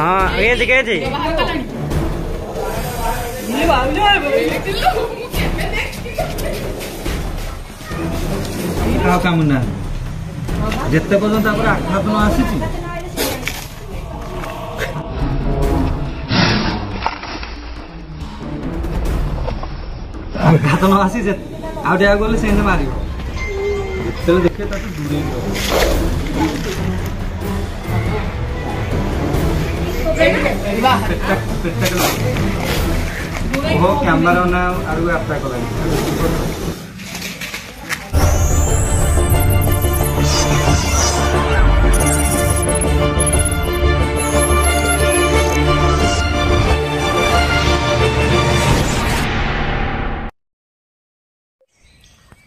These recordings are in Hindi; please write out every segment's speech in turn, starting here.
हाँ कामुना जिते पर्यंत आघात न आसी आघात न आसी आगे गले से मार जो देखे दूरे कैमरा ना आड़ू आप्ता कला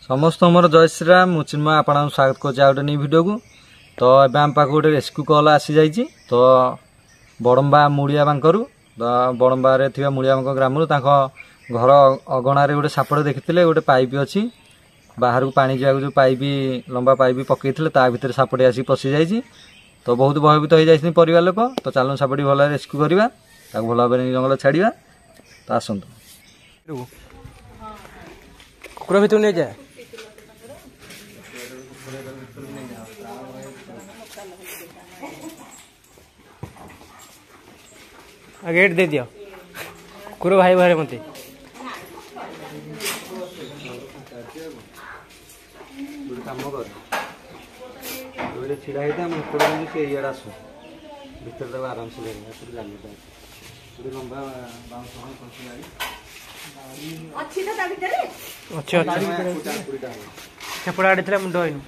समस्त मोर जय श्रीराम मु चिन्मय आपण स्वागत कर न्यू वीडियो को। तो एवं आम पाक गोटे रेस्क्यू कॉल आसी जाइए। तो बड़म्बा मुड़िया बांकरू बड़म्बारे थी मुड़िया बांक ग्राम घर अगणार गोटे सापड़ देखी गोटे पाइप अच्छी बाहर को पानी जावाक जो पाइप लंबा पाइप पकई ता भर सापड़ी आसिक पशि जाइए। तो बहुत भयभीत हो जाती परिवार लोक। तो चलो सापड़ी भल रेस्क्यू करवा भल भाव जंगल छाड़ा। तो आसतु कुकुर भर नहीं जाए गेट दे दियो कुकुर भाई बाहर मत कम कर छिड़ा होता से इे आसू भर आराम से लंबा सेपड़ा आड़े थे मुंड होइनु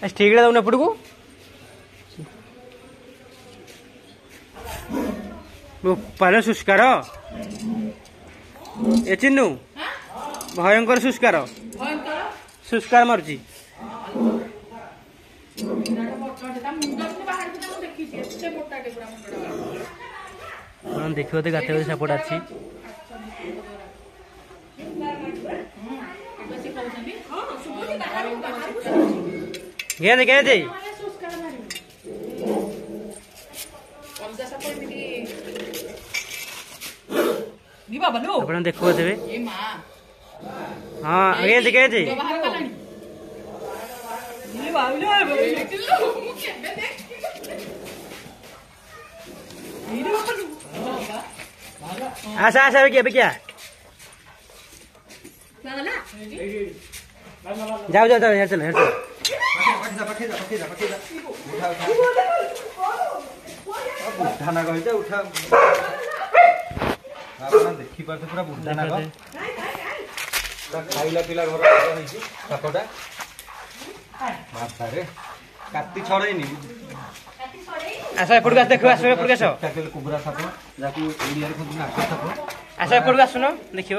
ठीक है दौन एपट को पाल शुष्कार ए चिन्नु भयंकर शुष्कार शुष्कार मारुची देखो तो गाते सापट अच्छी क्या देखो देवे हाँ आशा आशा क्या क्या जाओ जाओ जाओ चलो उठा देखी पारे पूरा बुढ़ा नाग खाइला पिला घर सापटा बापारे काटी छड़ेनी आस एपट देखो आस एपट आस कुबरा साप जहाँ ओडिया नाग साप आस एपट आसुन देख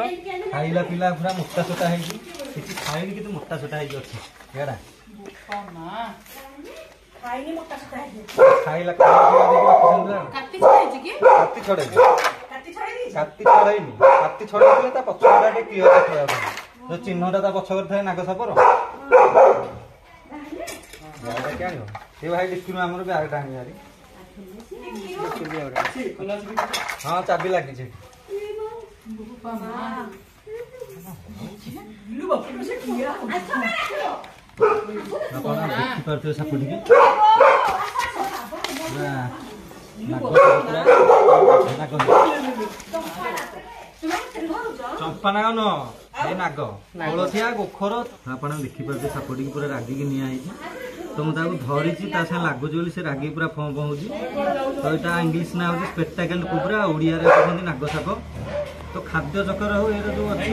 खाइला पिला पूरा मोटा सोटा है खाइनी कि मोटा सोटा है खाइला खाइला काटी छड़े काटी छड़े पछटा क्लीयर जो चिन्हटा पछर नाग सापर ये भाई डिस्क्रिन आम बैग टा आनी हाँ चाबी लगी देखिपे सापटी चंपा नाग न नाग हलथिया गोखर आप देखिपे सापटी पूरा रागिक नि तो मुझे धरी लगुच से रागी पूरा फं फं हो। तो यहाँ इंग्लीश ना हो स्पेक्टाकल कुबरा ओडिया कहते नाग साप। तो खाद्य चक्कर हो जो अच्छी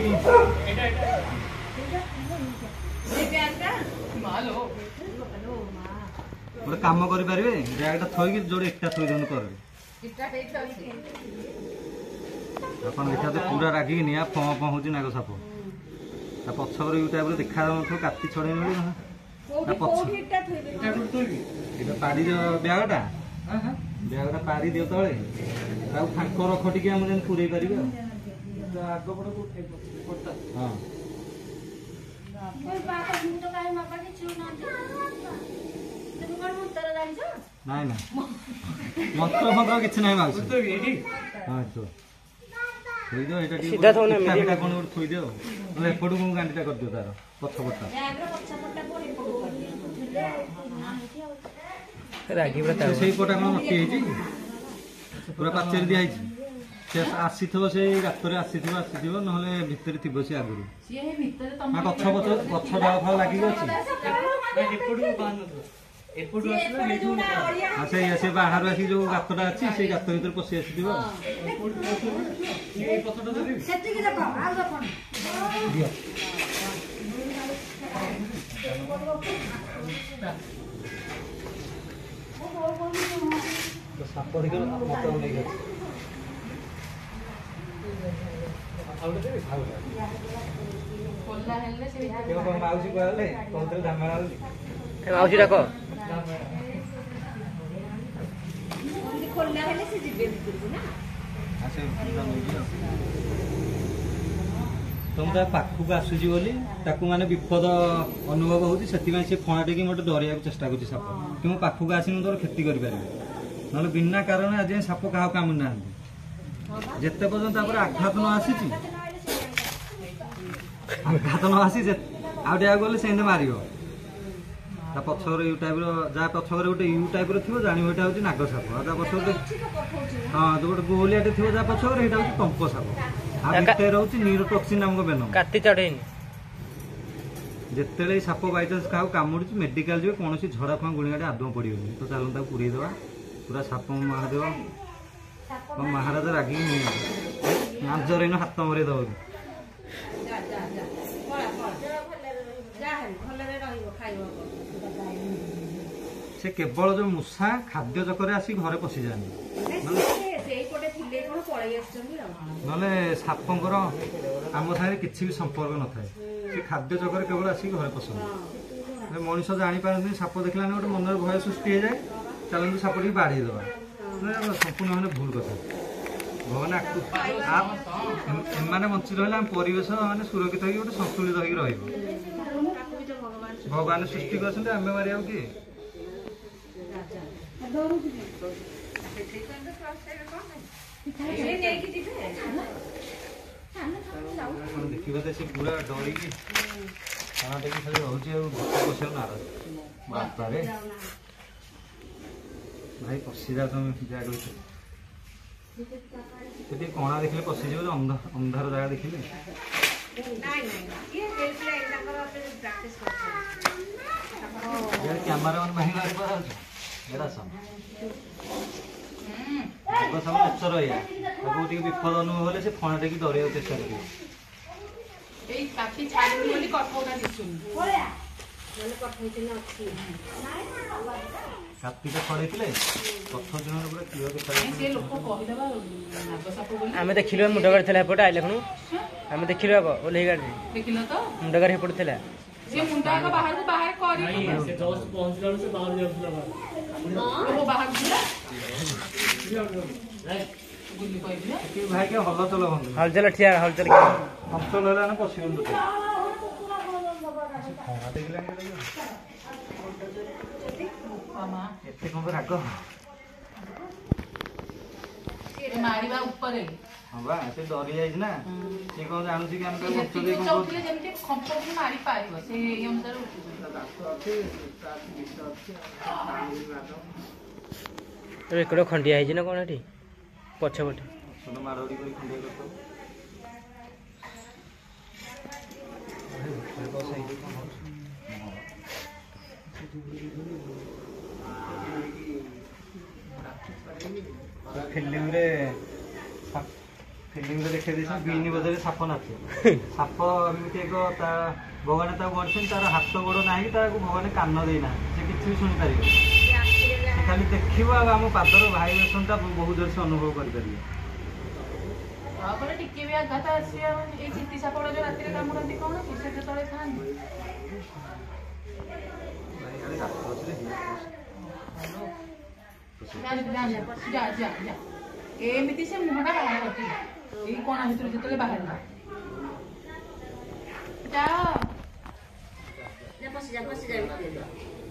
गोटे कम करेंगे बैगटा थोक जो एकटा थोक दिन कर देखा तो पूरा रागिक निआ फं फं हो नाग साप पछर टाइप देखा काटी छड़े এটা ପାରି ଦିଅ ବ୍ୟାଗଟା ବ୍ୟାଗଟା ପାରି ଦିଅ ତଳେ ତାକୁ ଫାଙ୍କ ରଖ ଟିକେ ଆମେ ଯେମିତି ପୁରେଇ ପାରିବେ ଆଉ ହଁ ନାଇଁ ନା ମନ୍ତ୍ର ଫନ୍ତ୍ର କିଛି ନାହିଁ ମାଉସୀ ହଁ ଥୋଇଦିଅ ଏଇଟା ଟିକେ ପିଠା ଫିଠା କ'ଣ ଗୋଟେ ଥୋଇଦିଅ ନହେଲେ ଏପଟକୁ ଗାଣ୍ଡିଟା କରିଦିଅ ତାର ପଛପଟଟା ସେଇ ପଟା କ'ଣ ନଟି ହେଇଛି ପୁରା ପାଚେରି ଦିଆ ହେଇଛି ସେ ଆସିଥିବ ସେଇ ଗାତରେ ଆସିଥିବ ନହେଲେ ଭିତରେ ଥିବ ସେ ଆଗରୁ ଗଛ ଡାଳ ଫାଳ ଲାଗିକି ଅଛି ସେଇଆ ସେ ବାହାରୁ ଆସିକି ଯୋଉ ଗାତଟା ଅଛି ସେଇ ଗାତ ଭିତରେ ପଶି ଆସିଥିବ ସାପ ଦେଖିଲ ମତେ ନେଇକି ଅଛି ମାଉସୀ କହିଲେ କହୁଥିଲେ ଧାମେଳା ହଉଛି ମାଉସୀ ଡାକ ତମେ ତା ପାଖକୁ ଆସୁଛି ବୋଲି ତାକୁ ମାନେ ବିପଦ ଅନୁଭବ ହଉଛି ସେଥିପାଇଁ ସେ ଫଣା ଟେକି ମତେ ଡରିବାକୁ ଚେଷ୍ଟା କରୁଛି ସାପ କି ମୁଁ ପାଖକୁ ଆସିନି ତୋର କ୍ଷତି କରିପାରିବି ନହେଲେ ବିନା କାରଣ ଆଜି ସାପ କାହାକୁ କାମୁଡ଼ି ନାହାନ୍ତି ଯେତେ ପର୍ଯ୍ୟନ୍ତ ତାପରେ ଆଘାତ ନ ଆସିଛି ଆଉ ଟିକେ ଗଲେ ସେମିତି ମାରିବ ତା ପଛରେ ୟୁ ଟାଇପ୍ର ଯାହା ପଛରେ ଗୋଟେ ୟୁ ଟାଇପ୍ର ଥିବ ଜାଣିବ ଏଇଟା ହେଉଛି ନାଗ ସାପ ଆଉ ତା ପଛରେ ହଁ ଯୋଉ ଗୋଟେ ଗୋଲିଆଟେ ଥିବ ଯାହା ପଛରେ ସେଇଟା ହେଉଛି ତମ୍ପ ସାପ ଆଉ ଭିତରେ ରହୁଛି ନ୍ୟୁରୋଟକ୍ସିନ୍ ନାମକ ବେନମ କାତି ଚଢ଼େଇନି ଯେତେବେଳେ ସାପ ବାଇଚାନ୍ସ କାହାକୁ କାମୁଡୁଛି ମେଡିକାଲ ଯିବେ କୌଣସି ଝଡ଼ା ଫୁଆଁ ଗୁଣିଗାଟେ ଆଦୌ ପଡ଼ିବନି ତ ଚାଲନ୍ତୁ ତାକୁ ପୁରେଇ ଦେବା ପୁରା ସାପ ମହାଦେବ ମହାରାଜ ରାଗିକି ନାଞ୍ଚରେ ହାତ ମରେଇ ଦେବ ସେ କେବଳ ଯୋଉ ମୂଷା ଖାଦ୍ୟ ଚକରେ ଆସି ଘରେ ପଶିଯାଆନ୍ତି ନହେଲେ ସାପଙ୍କର ଆମ ସାଙ୍ଗରେ କିଛି ବି ସମ୍ପର୍କ ନଥାଏ ସେ ଖାଦ୍ୟ ଚକରେ କେବଳ ଆସିକି ଘରେ ପଶନ୍ତି ମଣିଷ ଜାଣିପାରନ୍ତି ସାପ ଦେଖିଲାନି ଗୋଟେ ମନରେ ଭୟ ସୃଷ୍ଟି ହେଇଯାଏ ଚାଲନ୍ତୁ ସାପ ଟିକେ ବାଡ଼େଇ ଦେବା ସମ୍ପୂର୍ଣ୍ଣ ମାନେ ଭୁଲ କଥା ଭଗବାନ ଏମାନେ ବଞ୍ଚି ରହିଲେ ଆମ ପରିବେଶ ମାନେ ସୁରକ୍ଷିତ ହେଇକି ଗୋଟେ ସନ୍ତୁଳିତ ହେଇକି ରହିବ ଭଗବାନ ସୃଷ୍ଟି କରିଛନ୍ତି ଆମେ ମାରିବାକୁ କିଏ ଦେଖିବା ତ ସେ ପୁରା ଡରିକି ଖାଲି ରହୁଛି ଆଉ ପଶିବାକୁ ନାରାଜ ବାପାରେ ଭାଇ ପଶିଯାଉ ତମେ ଜାଗା ଭିତରେ ସେଠି କଣା ଦେଖିଲେ ପଶିଯିବ ଅନ୍ଧାର ଜାଗା ଦେଖିଲେ କ୍ୟାମେରାମାନ ଭାଇ ମାରି ପାରୁଛୁ ଏଇଟା ସବୁ ନେଚର ଏଇଆ ତାକୁ ଟିକେ ବିପଦ ଅନୁଭବ ହେଲେ ସେ ଫଣା ଟେକି ଡରେଇବାକୁ ଚେଷ୍ଟା କରିବ କାତିଟା ଛଡେଇଥିଲେ ଆମେ ଦେଖିଲୁ ମୁଣ୍ଡ ଗାଡ଼ି ଥିଲା ଏପଟେ ଆଇଲେ ଖୁଣୁ ଆମେ ଦେଖିଲୁ ଆଗ ଓହ୍ଲେଇ ଗାଡ଼ି ମୁଣ୍ଡ ଗାଡ଼ି ଏପଟେ ଥିଲା ହଲଚଲ ଠିଆ ହଲଚଲ ହଲଚଲ ହେଲେ ପଶିବନି ଏତେ କଣ ରାଗ ମାରିବା ଉପରେ ହଁ ବା ସେ ଡରି ଯାଇଛି ନା ସେ କଣ ଜାଣୁଛି କି ଆମେ ମାରି ପାରିବ ସେ ଅନୁସାରେ ଖଣ୍ଡିଆ ହେଇଛି ନା କଣ ଏଠି ପଛପଟେ ମାଡ଼ଉଡ଼ି କରି ଖଣ୍ଡିଆ ଫିଲ୍ମରେ ଦେଖେଇ ଦେଇଛନ୍ତି ବିନି ବଜାରରେ ସାପ ନାଚେ ସାପ ଏମିତି ଏକ ତା ଭଗବାନ ତାକୁ ଗଢ଼ିଛନ୍ତି ତାର ହାତ ଗୋଡ଼ ନାହିଁ ତାକୁ ଭଗବାନ କାନ ଦେଇନାହାନ୍ତି ସେ କିଛି ବି ଶୁଣିପାରିବ ସେ ଖାଲି ଦେଖିବ ଆଉ ଆମ ପାଦର ଭାଇବ୍ରେସନଟା ବହୁତ ଜୋରସେ ଅନୁଭବ କରିପାରିବ ଟିକେ ବି ଆଘାତ ଆସିବା ଏଇ ଚିତି ସାପ ଯୋଉ ରାତିରେ କାମୁଡନ୍ତି କଣ ସେ ଯେତେବେଳେ ଥାଆନ୍ତି एमती से मुहटा बाहर करती कणा भर जो बाहर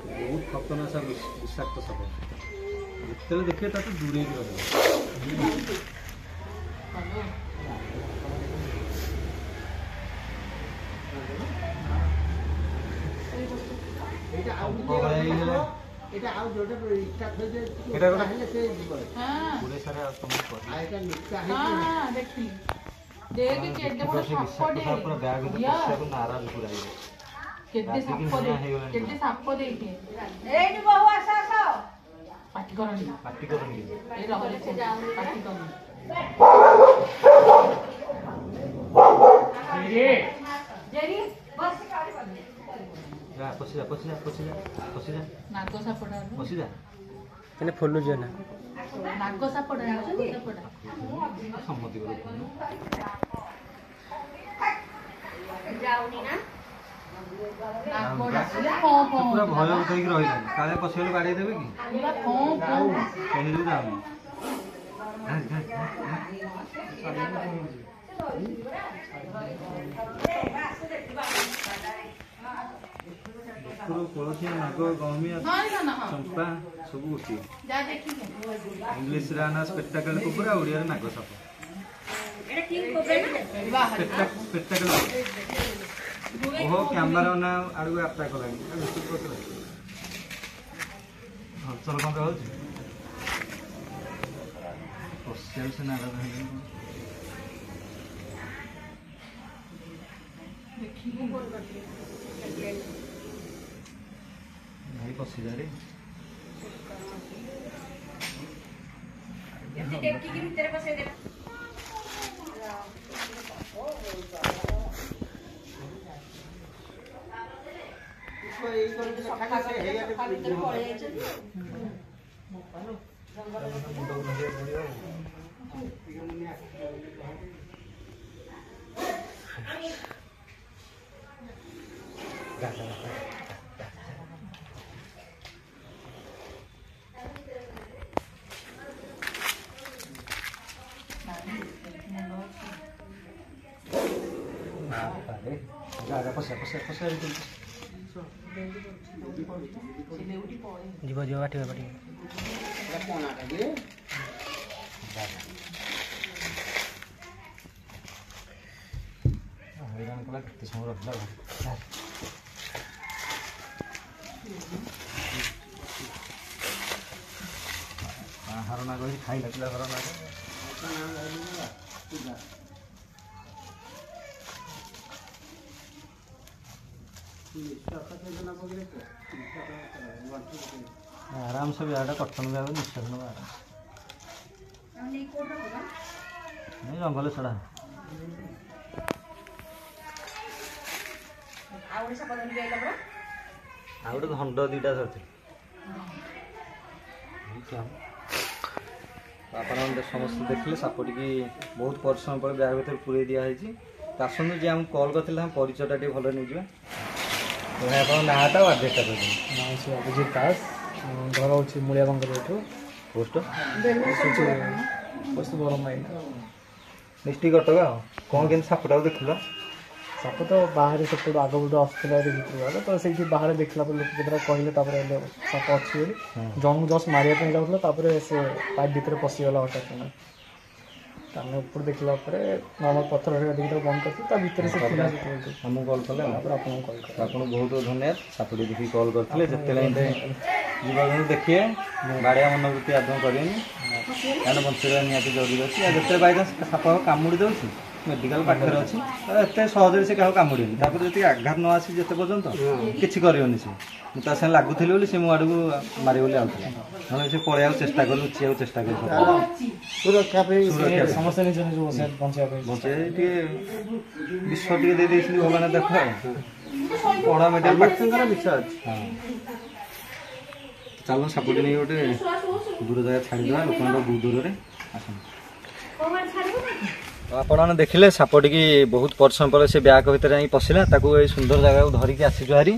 बहुत खतरनाक विषाक्त साप जिते देखिए दूरे नाराज पूरा केते साप देखे पाटी करनी ए रहले पाटी करनी जेरी बस पसी जा नाग सापड़ा पसी जा केने फुल्लु जे ना नाग सापड़ा सम्मति करो जाउनी ना पूरा भय उठेक रही काले पशिगले बाड़े देवे कि कहीं जाऊनी कोलसिया नाग गहमिया चंपा सब उठी इंग्लिश ना स्पेक्टाकल कुकुरा ओडिया नाग साप स्पेक्टाकल ओहो कैमरा ना आड़ू आटा कलानी चल कौन हो से नाग भाई पसी जा रे जीव जीव बाटी बाटी हैरान कला कितने समय रखला हार नाग खाई लगे हर नाग आराम से भी आटा कटन भी आगे निश्वास ना नहीं जंगल छड़ा आउट घंट दीटा धरती आप समस्त देखिले सापटी की बहुत परिश्रम पर ब्याग भर पूरे दिखाई आसନ୍ତୁ जे आम कॉल करते परिचयटा टे भल नहीं जावा नाटा आड्रेसटा कर अभिजित दास घर हूँ मुड़िया बंगर पोस्ट पोस्ट बरम डिस्ट्रिक्ट कटक कौन के सापटा देखल साप तो बाहर सब आग बुट आसला भितर तो से बाहर देखला लोक कहले साप अच्छी जन जस्ट मारे जाऊला से पाइप भितर पशिगला हठात ताने ऊपर देखला नॉर्मल पत्थर देखिए बंद करते भितर से हमको कॉल कले आपको बहुत धन्यवाद सापटी देखिए कॉल करते जिते जीवन देखिए बाड़िया मनोवृत्ति आदम करें क्या बंचा निहत जरूरी अच्छी जिते बाईचान्स साप कामुड़ी दे मेडिकल पाखे अच्छी एत सहज से क्या कामुड़ी जी आघात न आसी जिते पर्यंत किसी करनी से मुझे लगुली से मुझे मारे बोली आउला ना से पलैया चेष्टा कर लुचिया चेष्टा कर सुरक्षा समस्त निज निज बचाई बचे विश्व टे दे भगवान देख पढ़ा मेडिकल पाखे विश्वास हाँ चलो सापटी नहीं गोटे दूर जगह छाड़ीदा लोक बहुत दूर में आस आपने देखिले सापटी की बहुत परिश्रम पर से ब्याग भीतर पशिला सुंदर जगह धरिकी आसीचु हारी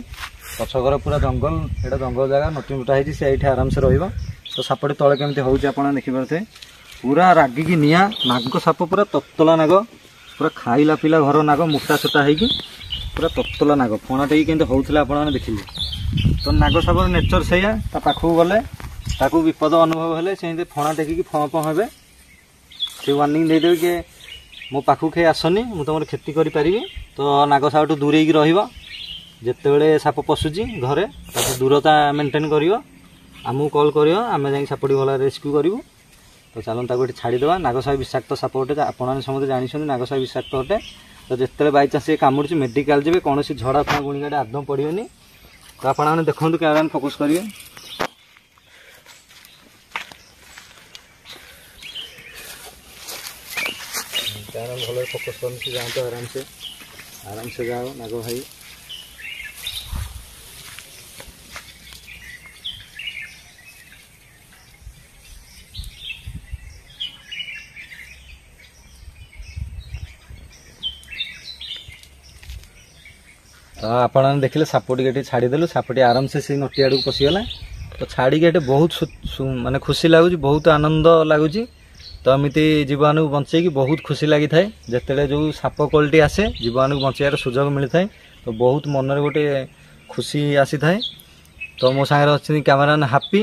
पछघर पूरा जंगल एटा जंगल जगह नटी मुटा है आराम से रहा तो सापटी तले केमती होउची आपण देखिपारे पूरा रागिकी निया नाग साप पूरा ततला नाग पूरा खाइला पिला घर नाग मोटा छोटा होगी पूरा ततला नाग फणाटे केमती होउथिला आपण देखिले तो नाग सापर नेचर सैया ता पाखु गले ताकू विपद अनुभव हेले से फणा टेकिकी फँ फँ हे से वार्निंग देदेवे कि मो पाखु खे आसनी मु तुम क्षति करी तो नाग साप दूरे जिते बड़े साप पशुची घरे दूरता मेंटेन कर आमको कॉल कर आम जा सापटी भल रेस्क्यू करूँ तो चलन ताको छाड़ीदे नागसाप विषाक्त साप गोटे आपने समझे जानते नागसाप विषाक्त अटे तो जिते बाई चान्स ये कामुड़ी मेडिकल जी कौन झड़ा फुआ गुणिगाड़ी आदम पड़ोनी तो आपने देखो कैमरा फोकस करेंगे कैमरा भल फोकस कर जाते आराम से जाओ नाग भाई तो आपण देखिले सापटी ये छाड़देलु सापटी आराम से नटी आड़ को पशिगला तो छाड़ी ये बहुत माने खुशी लगुच बहुत आनंद लगुच तो एमती जीवाणु बचे बहुत खुशी लगी थाए जिते जो साप क्वालिटी आसे जीवाणु बचार सुजोग मिलता है तो बहुत मन में गोटे खुशी आसी थाए तो मो सागर अच्छी कैमरामैन हापी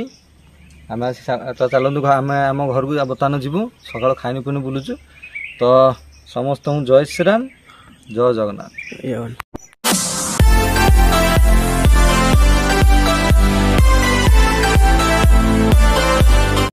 आम तो चलतु आम आम घर को बर्तमान जीवु सकाल खानी पीनी बुलुचु तो समस्त जय श्रीराम जय जगन्नाथ।